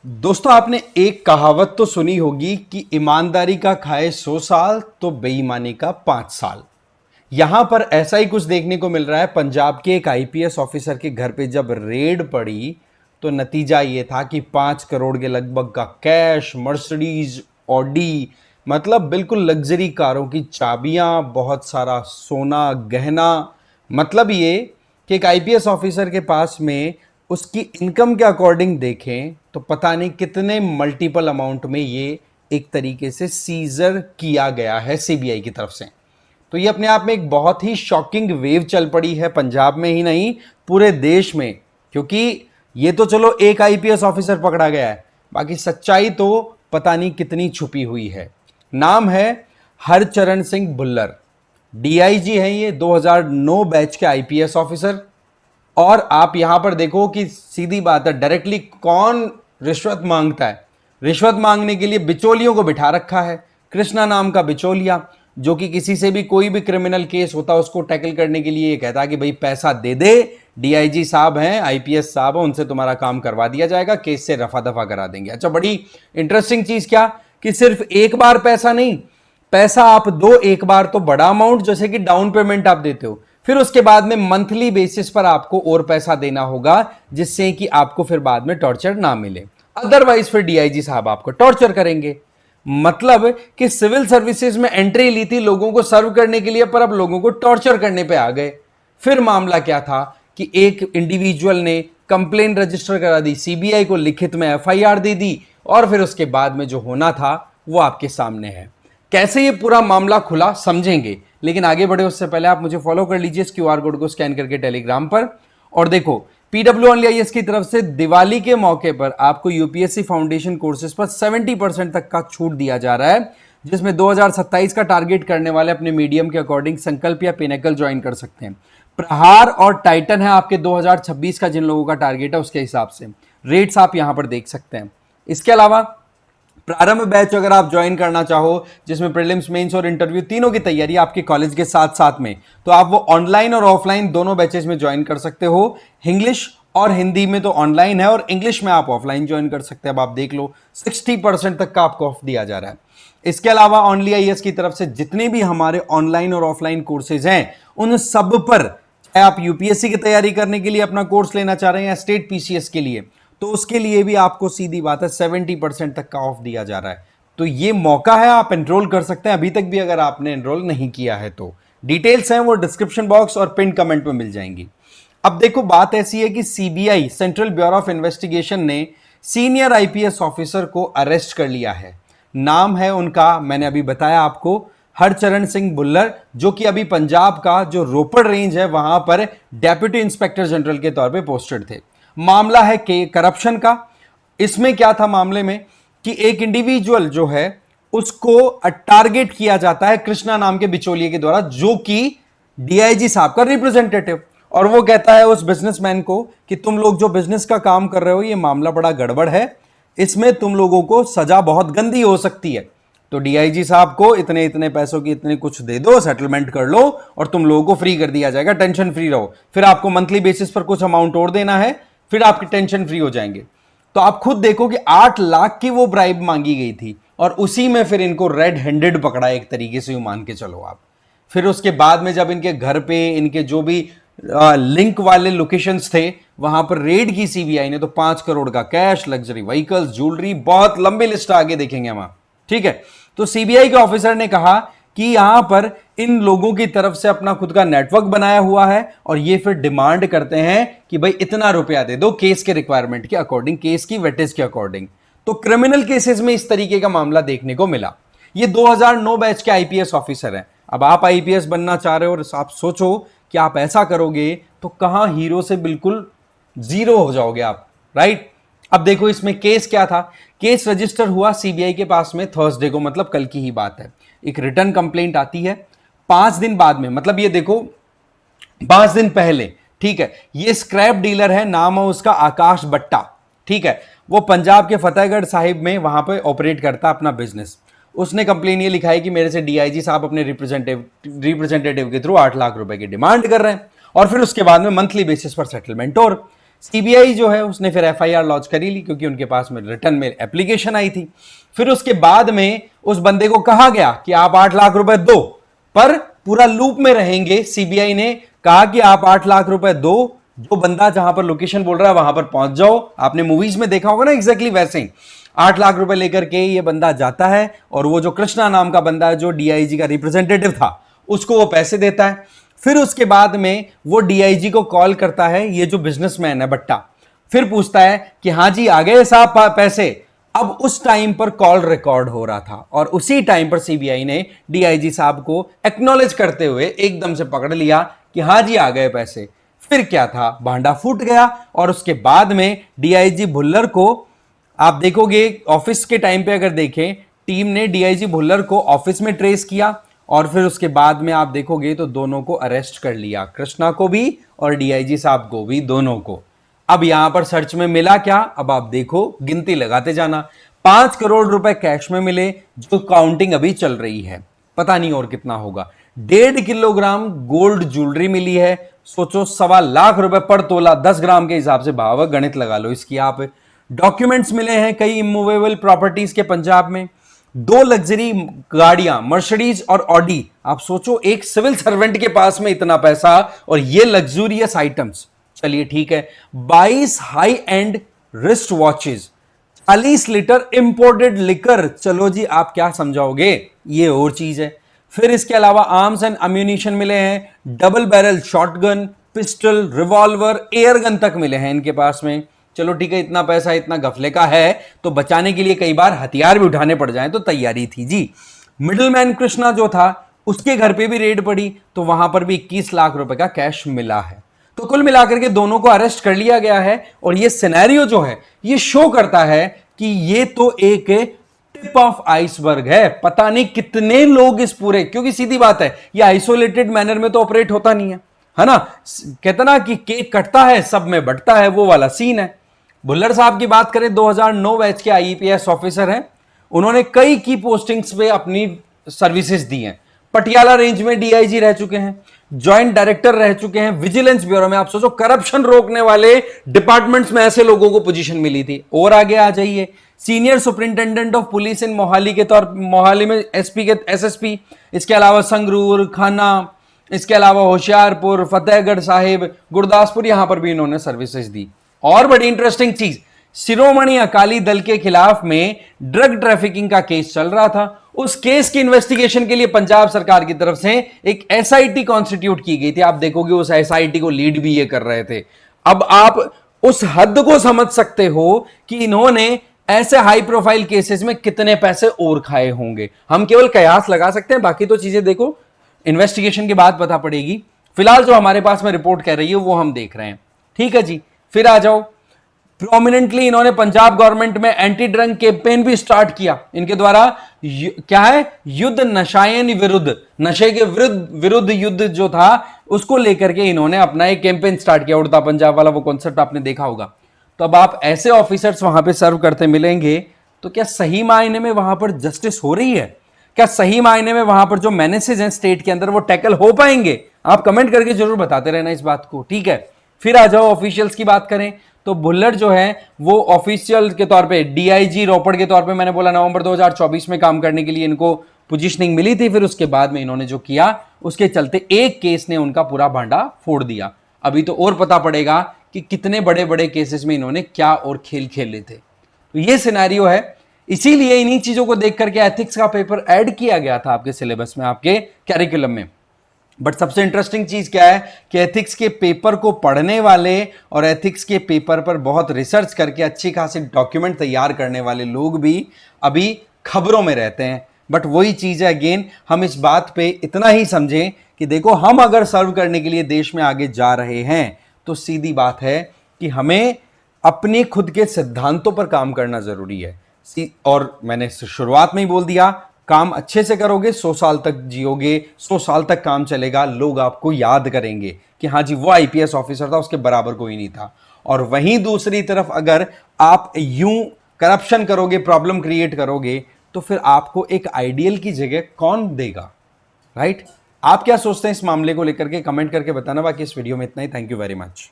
दोस्तों आपने एक कहावत तो सुनी होगी कि ईमानदारी का खाए 100 साल तो बेईमानी का 5 साल। यहां पर ऐसा ही कुछ देखने को मिल रहा है। पंजाब के एक आईपीएस ऑफिसर के घर पे जब रेड पड़ी तो नतीजा ये था कि 5 करोड़ के लगभग का कैश, मर्सिडीज, ऑडी, मतलब बिल्कुल लग्जरी कारों की चाबियां, बहुत सारा सोना गहना। मतलब ये कि एक आईपीएस ऑफिसर के पास में उसकी इनकम के अकॉर्डिंग देखें तो पता नहीं कितने मल्टीपल अमाउंट में ये एक तरीके से सीजर किया गया है सीबीआई की तरफ से। तो ये अपने आप में एक बहुत ही शॉकिंग वेव चल पड़ी है, पंजाब में ही नहीं पूरे देश में। क्योंकि ये तो चलो एक आईपीएस ऑफिसर पकड़ा गया है, बाकी सच्चाई तो पता नहीं कितनी छुपी हुई है। नाम है हरचरण सिंह भुल्लर, डीआईजी हैं ये, 2009 बैच के आईपीएस ऑफिसर। और आप यहां पर देखो कि सीधी बात है, डायरेक्टली कौन रिश्वत मांगता है। रिश्वत मांगने के लिए बिचौलियों को बिठा रखा है। कृष्णा नाम का बिचौलिया, जो कि किसी से भी कोई भी क्रिमिनल केस होता है उसको टैकल करने के लिए ये कहता है कि भाई पैसा दे दे, डीआईजी साहब हैं, आईपीएस साहब हैं, उनसे तुम्हारा काम करवा दिया जाएगा, केस से रफा दफा करा देंगे। अच्छा, बड़ी इंटरेस्टिंग चीज क्या कि सिर्फ एक बार पैसा नहीं, पैसा आप दो एक बार तो बड़ा अमाउंट, जैसे कि डाउन पेमेंट आप देते हो, फिर उसके बाद में मंथली बेसिस पर आपको और पैसा देना होगा, जिससे कि आपको फिर बाद में टॉर्चर ना मिले। अदरवाइज फिर डीआईजी साहब आपको टॉर्चर करेंगे। मतलब कि सिविल सर्विसेज में एंट्री ली थी लोगों को सर्व करने के लिए, पर अब लोगों को टॉर्चर करने पे आ गए। फिर मामला क्या था कि एक इंडिविजुअल ने कंप्लेन रजिस्टर करा दी, सीबीआई को लिखित में एफआईआर दे दी, और फिर उसके बाद में जो होना था वो आपके सामने है। कैसे ये पूरा मामला खुला समझेंगे, लेकिन आगे बढ़े उससे पहले आप मुझे फॉलो कर लीजिए इस क्यूआर कोड को स्कैन करके टेलीग्राम पर। और देखो, पीडब्ल्यूआईएस की तरफ से दिवाली के मौके पर आपको यूपीएससी फाउंडेशन कोर्सेज पर 70% तक का छूट दिया जा रहा है, जिसमें 2027 का टारगेट करने वाले अपने मीडियम के अकॉर्डिंग संकल्प या पिनेकल ज्वाइन कर सकते हैं। प्रहार और टाइटन है आपके 2026 का, जिन लोगों का टारगेट है उसके हिसाब से रेट्स आप यहां पर देख सकते हैं। इसके अलावा प्रारंभ बैच अगर आप ज्वाइन करना चाहो, जिसमें प्रीलिम्स, मेंस और इंटरव्यू तीनों की तैयारी आपके कॉलेज के साथ साथ में, तो आप वो ऑनलाइन और ऑफलाइन दोनों बैचेस में ज्वाइन कर सकते हो। इंग्लिश और हिंदी में तो ऑनलाइन है, और इंग्लिश में आप ऑफलाइन ज्वाइन कर सकते हैं। अब आप देख लो 60% तक का आपको ऑफ दिया जा रहा है। इसके अलावा ओनली आईएएस की तरफ से जितने भी हमारे ऑनलाइन और ऑफलाइन कोर्सेज हैं, उन सब पर, चाहे आप यूपीएससी की तैयारी करने के लिए अपना कोर्स लेना चाह रहे हैं या स्टेट पीसीएस के लिए, तो उसके लिए भी आपको सीधी बात है 70% तक का ऑफ दिया जा रहा है। तो ये मौका है, आप एनरोल कर सकते हैं अभी तक भी, अगर आपने एनरोल नहीं किया है तो। डिटेल्स हैं वो डिस्क्रिप्शन बॉक्स और पिन कमेंट में मिल जाएंगी। अब देखो, बात ऐसी है कि CBI, central bureau of investigation ने सीनियर आईपीएस ऑफिसर को अरेस्ट कर लिया है। नाम है उनका, मैंने अभी बताया आपको, हरचरण सिंह भुल्लर, जो कि अभी पंजाब का जो रोपड़ रेंज है वहां पर डेप्यूटी इंस्पेक्टर जनरल के तौर पे पोस्टेड थे। मामला है कि करप्शन का। इसमें क्या था मामले में कि एक इंडिविजुअल जो है उसको टारगेट किया जाता है कृष्णा नाम के बिचौलिए के द्वारा, जो कि डीआईजी साहब का रिप्रेजेंटेटिव। और वो कहता है उस बिजनेसमैन को कि तुम लोग जो बिजनेस का काम कर रहे हो ये मामला बड़ा गड़बड़ है, इसमें तुम लोगों को सजा बहुत गंदी हो सकती है। तो डीआईजी साहब को इतने इतने पैसों की इतने कुछ दे दो, सेटलमेंट कर लो और तुम लोगों को फ्री कर दिया जाएगा, टेंशन फ्री रहो। फिर आपको मंथली बेसिस पर कुछ अमाउंट और देना है, फिर आपकी टेंशन फ्री हो जाएंगे। तो आप खुद देखो कि 8 लाख की वो ब्राइब मांगी गई थी, और उसी में फिर इनको रेड हैंडेड पकड़ा एक तरीके से, यूं मान के चलो आप। फिर उसके बाद में जब इनके घर पे इनके जो भी लिंक वाले लोकेशंस थे वहां पर रेड की सीबीआई ने, तो 5 करोड़ का कैश, लग्जरी व्हीकल्स, ज्वेलरी, बहुत लंबी लिस्ट आगे देखेंगे हम। ठीक है, तो सीबीआई के ऑफिसर ने कहा कि यहां पर इन लोगों की तरफ से अपना खुद का नेटवर्क बनाया हुआ है, और ये फिर डिमांड करते हैं कि भाई इतना रुपया दे दो केस के रिक्वायरमेंट के अकॉर्डिंग, केस की वेटेज के अकॉर्डिंग। तो क्रिमिनल केसेस में इस तरीके का मामला देखने को मिला। ये 2009 बैच के आईपीएस ऑफिसर हैं। अब आप आईपीएस बनना चाह रहे हो और आप सोचो कि आप ऐसा करोगे तो कहां हीरो से बिल्कुल जीरो हो जाओगे आप, राइट। अब देखो इसमें केस क्या था। केस रजिस्टर हुआ सीबीआई के पास में थर्सडे को, मतलब कल की ही बात है। एक रिटर्न कंप्लेंट आती है 5 दिन बाद में, मतलब ये देखो 5 दिन पहले, ठीक है। ये स्क्रैप डीलर है, नाम है उसका आकाश बट्टा, ठीक है। वो पंजाब के फतेहगढ़ साहिब में वहां पे ऑपरेट करता अपना बिजनेस। उसने कंप्लेन ये लिखा है कि मेरे से डीआईजी साहब अपने रिप्रेजेंटेटिव के थ्रू 8 लाख रुपए की डिमांड कर रहे हैं, और फिर उसके बाद में मंथली बेसिस पर सेटलमेंट। और सीबीआई जो है उसने फिर एफआईआर लॉन्च करी ली, क्योंकि उनके पास में रिटर्न में एप्लीकेशन आई थी। फिर उसके बाद में उस बंदे को कहा गया कि आप 8 लाख रुपए दो, पर पूरा लूप में रहेंगे। सीबीआई ने कहा कि आप 8 लाख रुपए दो, जो बंदा जहां पर लोकेशन बोल रहा है वहां पर पहुंच जाओ। आपने मूवीज में देखा होगा ना, एग्जैक्टली वैसे ही 8 लाख रुपए लेकर के ये बंदा जाता है, और वो जो कृष्णा नाम का बंदा है जो डीआईजी का रिप्रेजेंटेटिव था, उसको वो पैसे देता है। फिर उसके बाद में वो डीआईजी को कॉल करता है, ये जो बिजनेसमैन है बट्टा, फिर पूछता है कि हां जी आ गए साहब पैसे। अब उस टाइम पर कॉल रिकॉर्ड हो रहा था, और उसी टाइम पर सीबीआई ने डीआईजी साहब को एक्नॉलेज करते हुए एकदम से पकड़ लिया कि हां जी आ गए पैसे। फिर क्या था, भांडा फूट गया। और उसके बाद में डीआईजी भुल्लर को, आप देखोगे ऑफिस के टाइम पे अगर देखें, टीम ने डीआईजी भुल्लर को ऑफिस में ट्रेस किया, और फिर उसके बाद में आप देखोगे तो दोनों को अरेस्ट कर लिया, कृष्णा को भी और डीआईजी साहब को भी, दोनों को। अब यहां पर सर्च में मिला क्या, अब आप देखो, गिनती लगाते जाना। 5 करोड़ रुपए कैश में मिले, जो काउंटिंग अभी चल रही है, पता नहीं और कितना होगा। 1.5 किलोग्राम गोल्ड ज्वेलरी मिली है, सोचो 1.25 लाख रुपए पर तोला, 10 ग्राम के हिसाब से भाव, गणित लगा लो इसकी आप। डॉक्यूमेंट्स मिले हैं कई इमूवेबल प्रॉपर्टीज के पंजाब में। 2 लग्जरी गाड़ियां, मर्सिडीज और ऑडी। आप सोचो एक सिविल सर्वेंट के पास में इतना पैसा और ये लग्जूरियस आइटम्स। चलिए ठीक है। 22 high and wrist watches, 40 litre imported liquor. चलो जी, आप क्या समझाओगे, ये और चीज है। फिर इसके अलावा आर्म्स एंड अम्यूनिशन मिले हैं, double barrel shotgun, pistol, revolver, airgun तक मिले हैं इनके पास में। चलो ठीक है, इतना पैसा इतना गफले का है तो बचाने के लिए कई बार हथियार भी उठाने पड़ जाए तो तैयारी थी जी। मिडिलमैन कृष्णा जो था, उसके घर पे भी रेड पड़ी, तो वहां पर भी 21 लाख रुपए का कैश मिला है। तो कुल मिलाकर के दोनों को अरेस्ट कर लिया गया है। और ये सिनेरियो जो है ये शो करता है कि ये तो एक टिप ऑफ आइसबर्ग है। पता नहीं कितने लोग इस पूरे, क्योंकि सीधी बात है ये आइसोलेटेड मैनर में तो ऑपरेट होता नहीं है ना। कहते ना कि केक कटता है सब में बंटता है, वो वाला सीन है। भुल्लर साहब की बात करें, 2009 बैच के आईपीएस ऑफिसर हैं। उन्होंने कई की पोस्टिंग्स पे अपनी सर्विसेज दी हैं। पटियाला रेंज में डीआईजी रह चुके हैं, जॉइंट डायरेक्टर रह चुके हैं विजिलेंस ब्यूरो में। आप सोचो, करप्शन रोकने वाले डिपार्टमेंट्स में ऐसे लोगों को पोजीशन मिली थी। और आगे आ जाइए, सीनियर सुपरिंटेंडेंट ऑफ पुलिस इन मोहाली के तौर, मोहाली में एसपी के एसएसपी। इसके अलावा संगरूर, खाना, इसके अलावा होशियारपुर, फतेहगढ़ साहिब, गुरदासपुर, यहां पर भी इन्होंने सर्विसेज दी। और बड़ी इंटरेस्टिंग चीज, शिरोमणि अकाली दल के खिलाफ में ड्रग ट्रैफिकिंग का केस चल रहा था। उस केस की इन्वेस्टिगेशन के लिए पंजाब सरकार की तरफ से एक एसआईटी कॉन्स्टिट्यूट की गई थी। आप देखोगे उस एसआईटी को लीड भी ये कर रहे थे। अब आप उस हद को समझ सकते हो कि इन्होंने ऐसे हाई प्रोफाइल केसेस में कितने पैसे और खाए होंगे। हम केवल कयास लगा सकते हैं, बाकी तो चीजें देखो इन्वेस्टिगेशन के बाद पता पड़ेगी। फिलहाल जो हमारे पास में रिपोर्ट कह रही है वो हम देख रहे हैं। ठीक है जी, फिर आ जाओ। प्रोमिनेंटली इन्होंने पंजाब गवर्नमेंट में एंटी ड्रग कैंपेन भी स्टार्ट किया। इनके द्वारा क्या है, युद्ध नशायन विरुद्ध, नशे के विरुद्ध युद्ध जो था उसको लेकर के इन्होंने अपना एक कैंपेन स्टार्ट किया। उड़ता पंजाब वाला वो कॉन्सेप्ट आपने देखा होगा। तो अब आप ऐसे ऑफिसर्स वहां पे सर्व करते मिलेंगे, तो क्या सही मायने में वहां पर जस्टिस हो रही है? क्या सही मायने में वहां पर जो मैनेसेज हैं स्टेट के अंदर वो टैकल हो पाएंगे? आप कमेंट करके जरूर बताते रहना इस बात को, ठीक है। फिर आ जाओ ऑफिशियल्स की बात करें तो भुल्लर जो है वो ऑफिशियल के तौर पे डीआईजी रोपड़ के तौर पे, मैंने बोला नवंबर 2024 में काम करने के लिए इनको पोजीशनिंग मिली थी। फिर उसके बाद में इन्होंने जो किया उसके चलते एक केस ने उनका पूरा भांडा फोड़ दिया। अभी तो और पता पड़ेगा कि कितने बड़े बड़े केसेस में इन्होंने क्या और खेल खेले थे। तो ये सिनेरियो है, इसीलिए इन्हीं चीजों को देख करके एथिक्स का पेपर ऐड किया गया था आपके सिलेबस में, आपके कैरिकुलम में। बट सबसे इंटरेस्टिंग चीज क्या है कि एथिक्स के पेपर को पढ़ने वाले और एथिक्स के पेपर पर बहुत रिसर्च करके अच्छी खासी डॉक्यूमेंट तैयार करने वाले लोग भी अभी खबरों में रहते हैं। बट वही चीज है, अगेन हम इस बात पे इतना ही समझें कि देखो, हम अगर सर्व करने के लिए देश में आगे जा रहे हैं तो सीधी बात है कि हमें अपने खुद के सिद्धांतों पर काम करना जरूरी है। और मैंने शुरुआत में ही बोल दिया, काम अच्छे से करोगे 100 साल तक जियोगे, 100 साल तक काम चलेगा, लोग आपको याद करेंगे कि हाँ जी वो आईपीएस ऑफिसर था, उसके बराबर कोई नहीं था। और वहीं दूसरी तरफ अगर आप यूं करप्शन करोगे, प्रॉब्लम क्रिएट करोगे, तो फिर आपको एक आइडियल की जगह कौन देगा, राइट? आप क्या सोचते हैं इस मामले को लेकर के कमेंट करके बताना। बाकी इस वीडियो में इतना ही। Thank you very much.